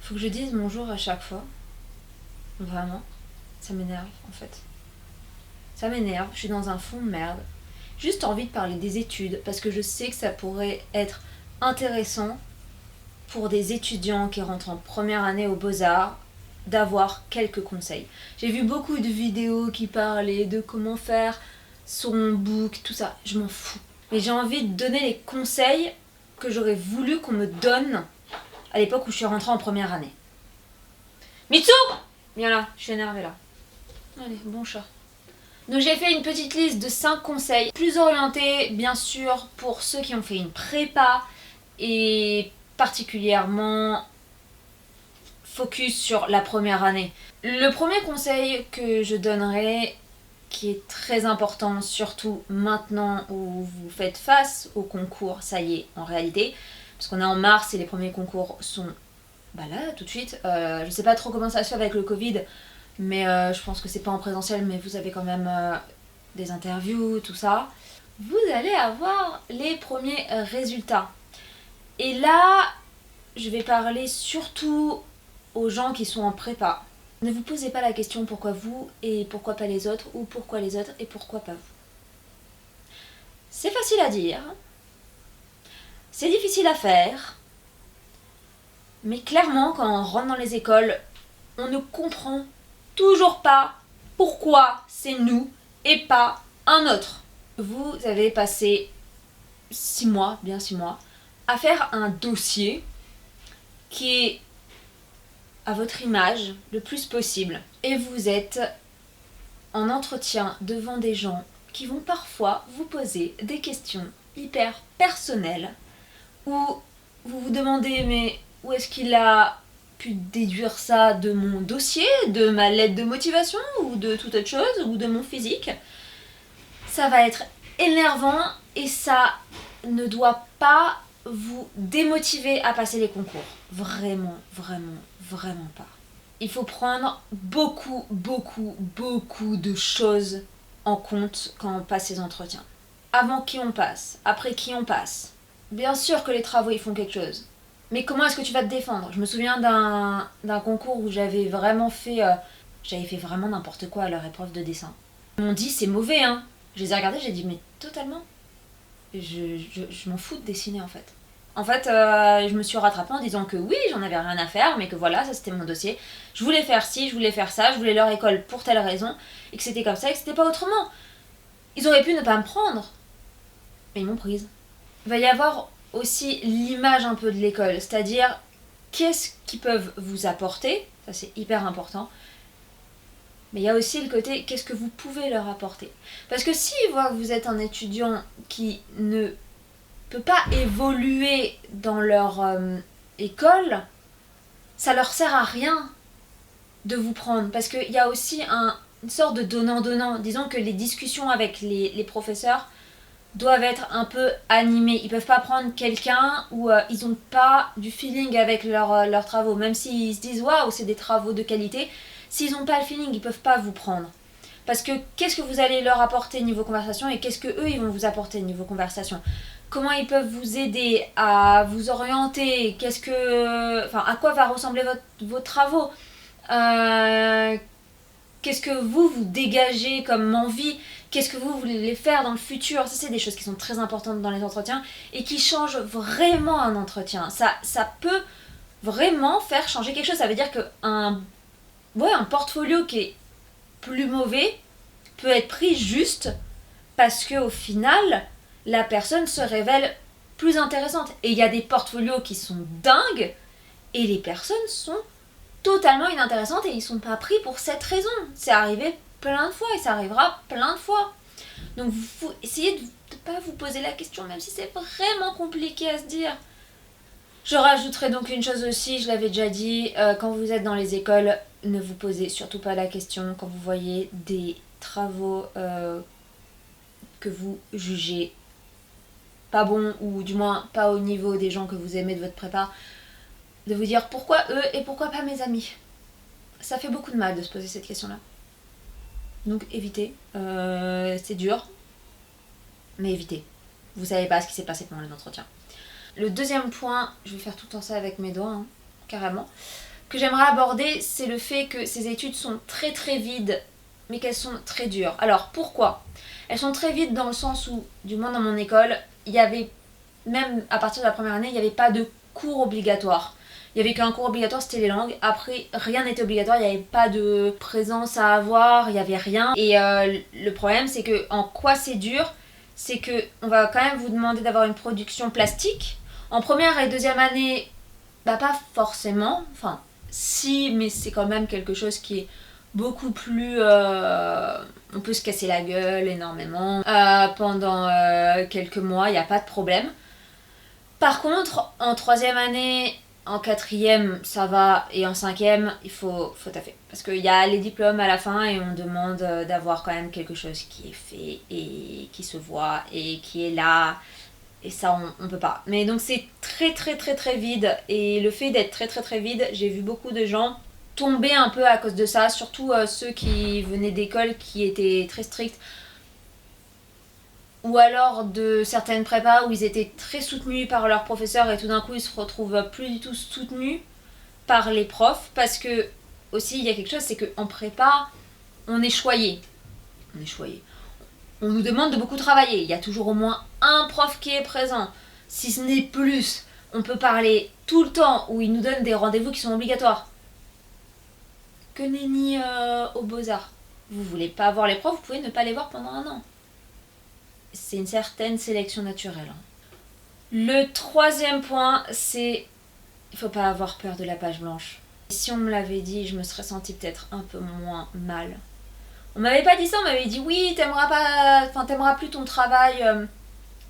Faut que je dise bonjour à chaque fois. Vraiment. Ça m'énerve en fait. Ça m'énerve, je suis dans un fond de merde. Juste envie de parler des études parce que je sais que ça pourrait être intéressant pour des étudiants qui rentrent en première année aux Beaux-Arts d'avoir quelques conseils. J'ai vu beaucoup de vidéos qui parlaient de comment faire son book, tout ça. Je m'en fous. Mais j'ai envie de donner les conseils que j'aurais voulu qu'on me donne à l'époque où je suis rentrée en première année. Mitsu! Viens là, je suis énervée là. Allez, bon chat. Donc j'ai fait une petite liste de 5 conseils, plus orientés bien sûr pour ceux qui ont fait une prépa et particulièrement focus sur la première année. Le premier conseil que je donnerais, qui est très important, surtout maintenant où vous faites face au concours, ça y est, en réalité, parce qu'on est en mars et les premiers concours sont là, tout de suite. Je sais pas trop comment ça se fait avec le Covid, mais je pense que c'est pas en présentiel, mais vous avez quand même des interviews, tout ça. Vous allez avoir les premiers résultats. Et là, je vais parler surtout aux gens qui sont en prépa. Ne vous posez pas la question pourquoi vous et pourquoi pas les autres, ou pourquoi les autres et pourquoi pas vous. C'est facile à dire, c'est difficile à faire, mais clairement quand on rentre dans les écoles, on ne comprend toujours pas pourquoi c'est nous et pas un autre. Vous avez passé 6 mois, bien 6 mois, à faire un dossier qui est à votre image le plus possible. Et vous êtes en entretien devant des gens qui vont parfois vous poser des questions hyper personnelles où vous vous demandez mais où est-ce qu'il a pu déduire ça de mon dossier, de ma lettre de motivation ou de toute autre chose ou de mon physique. Ça va être énervant et ça ne doit pas vous démotiver à passer les concours. Vraiment, vraiment, vraiment pas. Il faut prendre beaucoup, beaucoup, beaucoup de choses en compte quand on passe ces entretiens. Avant qui on passe, après qui on passe. Bien sûr que les travaux ils font quelque chose. Mais comment est-ce que tu vas te défendre? Je me souviens d'un concours où j'avais vraiment fait vraiment n'importe quoi à leur épreuve de dessin. Ils m'ont dit c'est mauvais hein. Je les ai regardés, j'ai dit mais totalement. Je m'en fous de dessiner en fait. En fait, je me suis rattrapée en disant que oui, j'en avais rien à faire, mais que voilà, ça c'était mon dossier. Je voulais faire ci, je voulais faire ça, je voulais leur école pour telle raison, et que c'était comme ça, et que c'était pas autrement. Ils auraient pu ne pas me prendre, mais ils m'ont prise. Il va y avoir aussi l'image un peu de l'école, c'est-à-dire qu'est-ce qu'ils peuvent vous apporter, ça c'est hyper important. Mais il y a aussi le côté qu'est-ce que vous pouvez leur apporter. Parce que s'ils voient que vous êtes un étudiant qui ne peut pas évoluer dans leur école, ça leur sert à rien de vous prendre. Parce qu'il y a aussi une sorte de donnant-donnant. Disons que les discussions avec les professeurs doivent être un peu animées. Ils peuvent pas prendre quelqu'un où ils n'ont pas du feeling avec leurs travaux. Même s'ils se disent waouh, c'est des travaux de qualité, s'ils n'ont pas le feeling, ils peuvent pas vous prendre. Parce que qu'est-ce que vous allez leur apporter niveau conversation et qu'est-ce que eux ils vont vous apporter niveau conversation? Comment ils peuvent vous aider à vous orienter? À quoi va ressembler vos travaux? Qu'est-ce que vous dégagez comme envie? Qu'est-ce que vous voulez faire dans le futur? Ça, c'est des choses qui sont très importantes dans les entretiens et qui changent vraiment un entretien. Ça peut vraiment faire changer quelque chose. Ça veut dire qu'un un portfolio qui est plus mauvais peut être pris juste parce qu'au final, la personne se révèle plus intéressante. Et il y a des portfolios qui sont dingues et les personnes sont totalement inintéressantes et ils sont pas pris pour cette raison. C'est arrivé plein de fois et ça arrivera plein de fois. Donc vous essayez de ne pas vous poser la question, même si c'est vraiment compliqué à se dire. Je rajouterai donc une chose aussi, je l'avais déjà dit, quand vous êtes dans les écoles, ne vous posez surtout pas la question quand vous voyez des travaux que vous jugez pas bons ou du moins pas au niveau des gens que vous aimez de votre prépa, de vous dire pourquoi eux et pourquoi pas mes amis. Ça fait beaucoup de mal de se poser cette question-là. Donc évitez, c'est dur, mais évitez. Vous savez pas ce qui s'est passé pendant les entretiens. Le deuxième point, je vais faire tout le temps ça avec mes doigts, hein, carrément. que j'aimerais aborder, c'est le fait que ces études sont très très vides, mais qu'elles sont très dures. Alors pourquoi? Elles sont très vides dans le sens où, du moins dans mon école, il y avait, même à partir de la première année, il n'y avait pas de cours obligatoires. Il n'y avait qu'un cours obligatoire, c'était les langues. Après, rien n'était obligatoire, il n'y avait pas de présence à avoir, il n'y avait rien. Et le problème, c'est que en quoi c'est dur, c'est que on va quand même vous demander d'avoir une production plastique. En première et deuxième année, bah pas forcément. Enfin, si, mais c'est quand même quelque chose qui est beaucoup plus... on peut se casser la gueule énormément. Pendant quelques mois, il n'y a pas de problème. Par contre, en troisième année, en quatrième, ça va, et en cinquième, il faut taffer. Parce qu'il y a les diplômes à la fin et on demande d'avoir quand même quelque chose qui est fait et qui se voit et qui est là. Et ça, on peut pas. Mais donc c'est très très très très vide. Et le fait d'être très très très vide, j'ai vu beaucoup de gens tomber un peu à cause de ça. Surtout ceux qui venaient d'écoles qui étaient très strictes. Ou alors de certaines prépas où ils étaient très soutenus par leurs professeurs et tout d'un coup ils se retrouvent plus du tout soutenus par les profs. Parce que aussi il y a quelque chose, c'est qu'en prépa, on est choyé. On est choyé. On nous demande de beaucoup travailler. Il y a toujours au moins un prof qui est présent. Si ce n'est plus, on peut parler tout le temps où ils nous donnent des rendez-vous qui sont obligatoires. Que nenni aux Beaux-Arts. Vous voulez pas voir les profs, vous pouvez ne pas les voir pendant un an. C'est une certaine sélection naturelle. Le troisième point, c'est... Il faut pas avoir peur de la page blanche. Si on me l'avait dit, je me serais sentie peut-être un peu moins mal. On m'avait pas dit ça, on m'avait dit oui, t'aimeras plus ton travail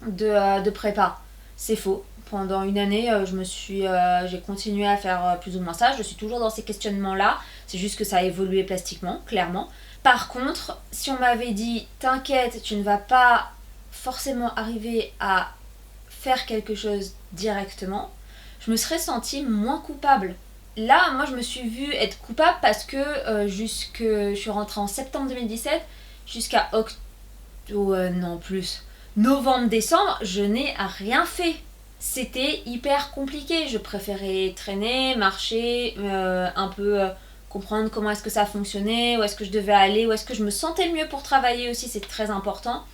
de prépa. C'est faux. Pendant une année, j'ai continué à faire plus ou moins ça. Je suis toujours dans ces questionnements-là. C'est juste que ça a évolué plastiquement, clairement. Par contre, si on m'avait dit t'inquiète, tu ne vas pas forcément arriver à faire quelque chose directement, je me serais sentie moins coupable. Là, moi, je me suis vue être coupable parce que je suis rentrée en septembre 2017 jusqu'à novembre-décembre, je n'ai rien fait. C'était hyper compliqué. Je préférais traîner, marcher, un peu comprendre comment est-ce que ça fonctionnait, où est-ce que je devais aller, où est-ce que je me sentais le mieux pour travailler aussi, c'est très important.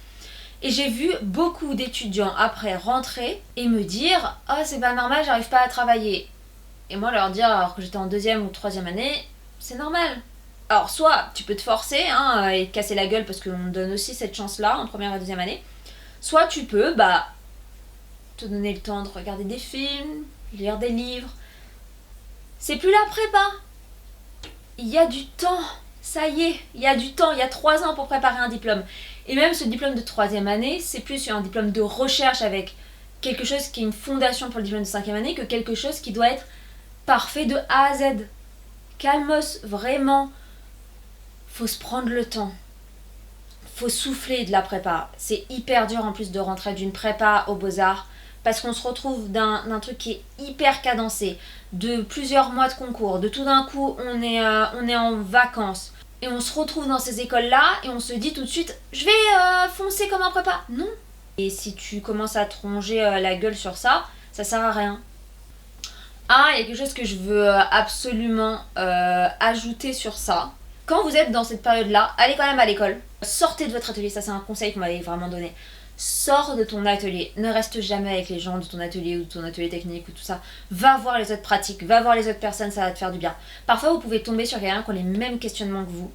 Et j'ai vu beaucoup d'étudiants après rentrer et me dire « Oh, c'est pas normal, j'arrive pas à travailler ». Et moi leur dire, alors que j'étais en deuxième ou troisième année, c'est normal. Alors soit tu peux te forcer et te casser la gueule parce qu'on donne aussi cette chance-là en première et deuxième année, soit tu peux te donner le temps de regarder des films, lire des livres. C'est plus la prépa. Il y a du temps. Ça y est, il y a du temps. Il y a 3 ans pour préparer un diplôme. Et même ce diplôme de troisième année, c'est plus un diplôme de recherche avec quelque chose qui est une fondation pour le diplôme de cinquième année que quelque chose qui doit être parfait de A à Z. Calmos, vraiment. Faut se prendre le temps. Faut souffler de la prépa. C'est hyper dur en plus de rentrer d'une prépa aux Beaux-Arts parce qu'on se retrouve d'un truc qui est hyper cadencé, de plusieurs mois de concours, de tout d'un coup on est en vacances et on se retrouve dans ces écoles-là et on se dit tout de suite je vais foncer comme un prépa. Non. Et si tu commences à te ronger la gueule sur ça, ça sert à rien. Ah, il y a quelque chose que je veux absolument ajouter sur ça. Quand vous êtes dans cette période-là, allez quand même à l'école. Sortez de votre atelier, ça c'est un conseil qu'on m'avait vraiment donné. Sors de ton atelier, ne reste jamais avec les gens de ton atelier ou de ton atelier technique ou tout ça. Va voir les autres pratiques, va voir les autres personnes, ça va te faire du bien. Parfois vous pouvez tomber sur quelqu'un qui a les mêmes questionnements que vous.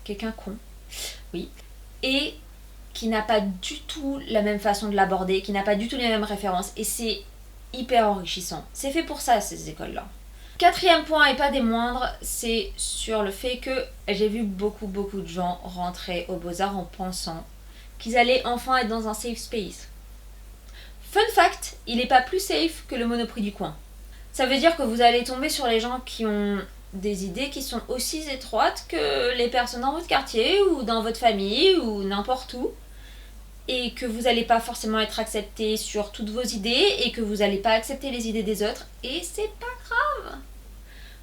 Quelqu'un con, oui. Et qui n'a pas du tout la même façon de l'aborder, qui n'a pas du tout les mêmes références. Et c'est hyper enrichissant. C'est fait pour ça ces écoles-là. Quatrième point et pas des moindres, c'est sur le fait que j'ai vu beaucoup de gens rentrer aux Beaux-Arts en pensant qu'ils allaient enfin être dans un safe space. Fun fact, il n'est pas plus safe que le Monoprix du coin. Ça veut dire que vous allez tomber sur les gens qui ont des idées qui sont aussi étroites que les personnes dans votre quartier ou dans votre famille ou n'importe où, et que vous n'allez pas forcément être accepté sur toutes vos idées et que vous n'allez pas accepter les idées des autres, et c'est pas grave.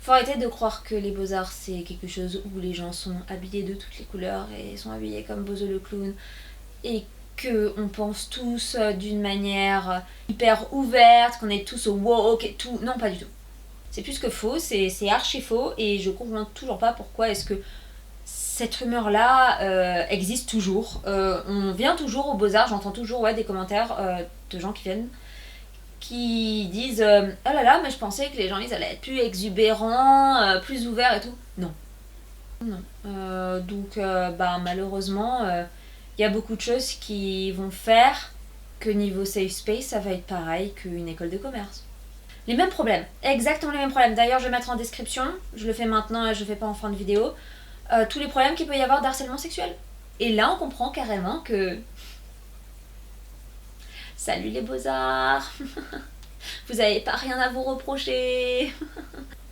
Faut arrêter de croire que les Beaux-Arts c'est quelque chose où les gens sont habillés de toutes les couleurs et sont habillés comme Bozo le clown et qu'on pense tous d'une manière hyper ouverte, qu'on est tous woke et tout. Non, pas du tout. C'est plus que faux, c'est archi faux et je comprends toujours pas pourquoi est-ce que cette rumeur-là existe toujours. On vient toujours aux Beaux-Arts, j'entends toujours des commentaires de gens qui viennent qui disent oh là là, mais je pensais que les gens ils allaient être plus exubérants, plus ouverts et tout. Non. Non. Donc malheureusement, il y a beaucoup de choses qui vont faire que niveau safe space, ça va être pareil qu'une école de commerce. Les mêmes problèmes, exactement les mêmes problèmes. D'ailleurs, je vais mettre en description, je le fais maintenant et je le fais pas en fin de vidéo, tous les problèmes qu'il peut y avoir d'harcèlement sexuel. Et là, on comprend carrément que... Salut les beaux-arts. Vous avez pas rien à vous reprocher.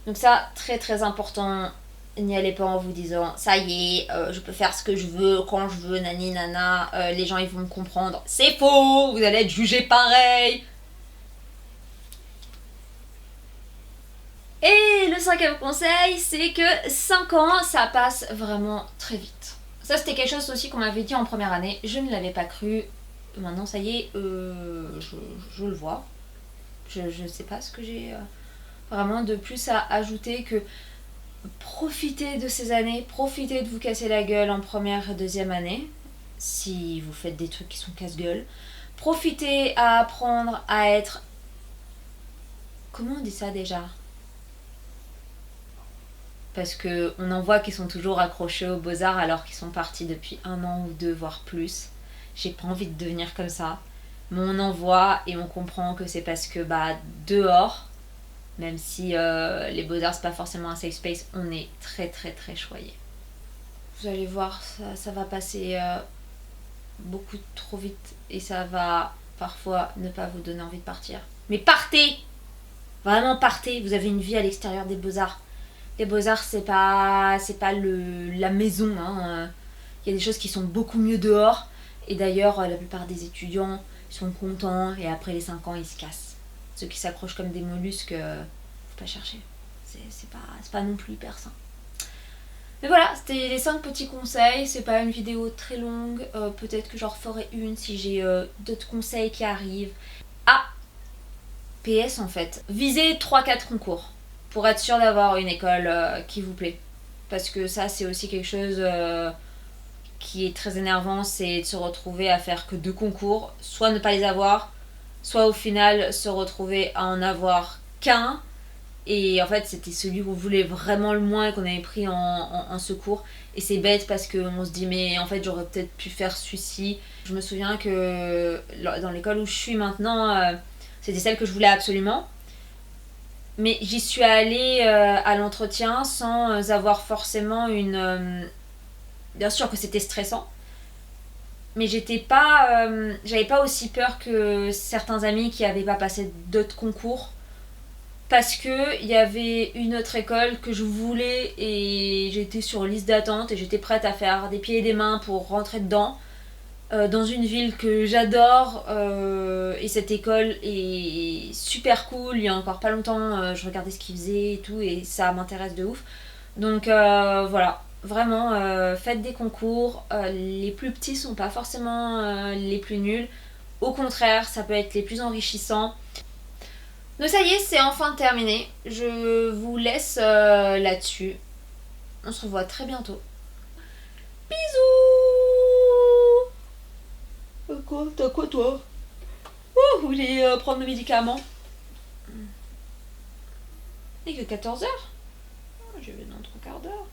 Donc ça, très très important, n'y allez pas en vous disant ça y est, je peux faire ce que je veux, quand je veux, nani nana, les gens ils vont me comprendre. C'est faux, vous allez être jugé pareil. Et le cinquième conseil, c'est que 5 ans, ça passe vraiment très vite. Ça, c'était quelque chose aussi qu'on m'avait dit en première année. Je ne l'avais pas cru. Maintenant, ça y est, je le vois. Je sais pas ce que j'ai vraiment de plus à ajouter que profitez de ces années, profitez de vous casser la gueule en première et deuxième année, si vous faites des trucs qui sont casse-gueule. Profitez à apprendre à être... Comment on dit ça déjà ? Parce qu'on en voit qui sont toujours accrochés aux Beaux-Arts alors qu'ils sont partis depuis 1 an ou 2, voire plus. J'ai pas envie de devenir comme ça. Mais on en voit et on comprend que c'est parce que dehors, même si les Beaux-Arts c'est pas forcément un safe space, on est très très très choyés. Vous allez voir, ça va passer beaucoup trop vite et ça va parfois ne pas vous donner envie de partir. Mais partez! Vraiment partez, vous avez une vie à l'extérieur des Beaux-Arts. Les Beaux-Arts, c'est pas la maison. Il y a des choses qui sont beaucoup mieux dehors. Et d'ailleurs, la plupart des étudiants sont contents et après les 5 ans, ils se cassent. Ceux qui s'accrochent comme des mollusques, faut pas chercher. C'est pas non plus hyper sain. Mais voilà, c'était les 5 petits conseils. C'est pas une vidéo très longue. Peut-être que j'en referai une si j'ai d'autres conseils qui arrivent. Ah, PS en fait. Visez 3-4 concours pour être sûr d'avoir une école qui vous plaît. Parce que ça, c'est aussi quelque chose qui est très énervant, c'est de se retrouver à faire que 2 concours, soit ne pas les avoir, soit au final se retrouver à en avoir qu'un. Et en fait, c'était celui qu'on voulait vraiment le moins et qu'on avait pris en secours. Et c'est bête parce qu'on se dit, mais en fait, j'aurais peut-être pu faire celui-ci. Je me souviens que dans l'école où je suis maintenant, c'était celle que je voulais absolument. Mais j'y suis allée à l'entretien sans avoir forcément une... Bien sûr que c'était stressant, mais j'avais pas aussi peur que certains amis qui avaient pas passé d'autres concours, parce que il y avait une autre école que je voulais et j'étais sur liste d'attente et j'étais prête à faire des pieds et des mains pour rentrer dedans. Dans une ville que j'adore et cette école est super cool. Il y a encore pas longtemps je regardais ce qu'ils faisaient et tout et ça m'intéresse de ouf. Donc voilà, vraiment faites des concours. Les plus petits sont pas forcément les plus nuls. Au contraire, ça peut être les plus enrichissants. Donc ça y est, c'est enfin terminé. Je vous laisse là-dessus. On se revoit très bientôt. Bisous. Quoi? T'as quoi toi? Oh, vous voulez prendre le médicament? Il est que 14h. Je vais dans 3 quarts d'heure.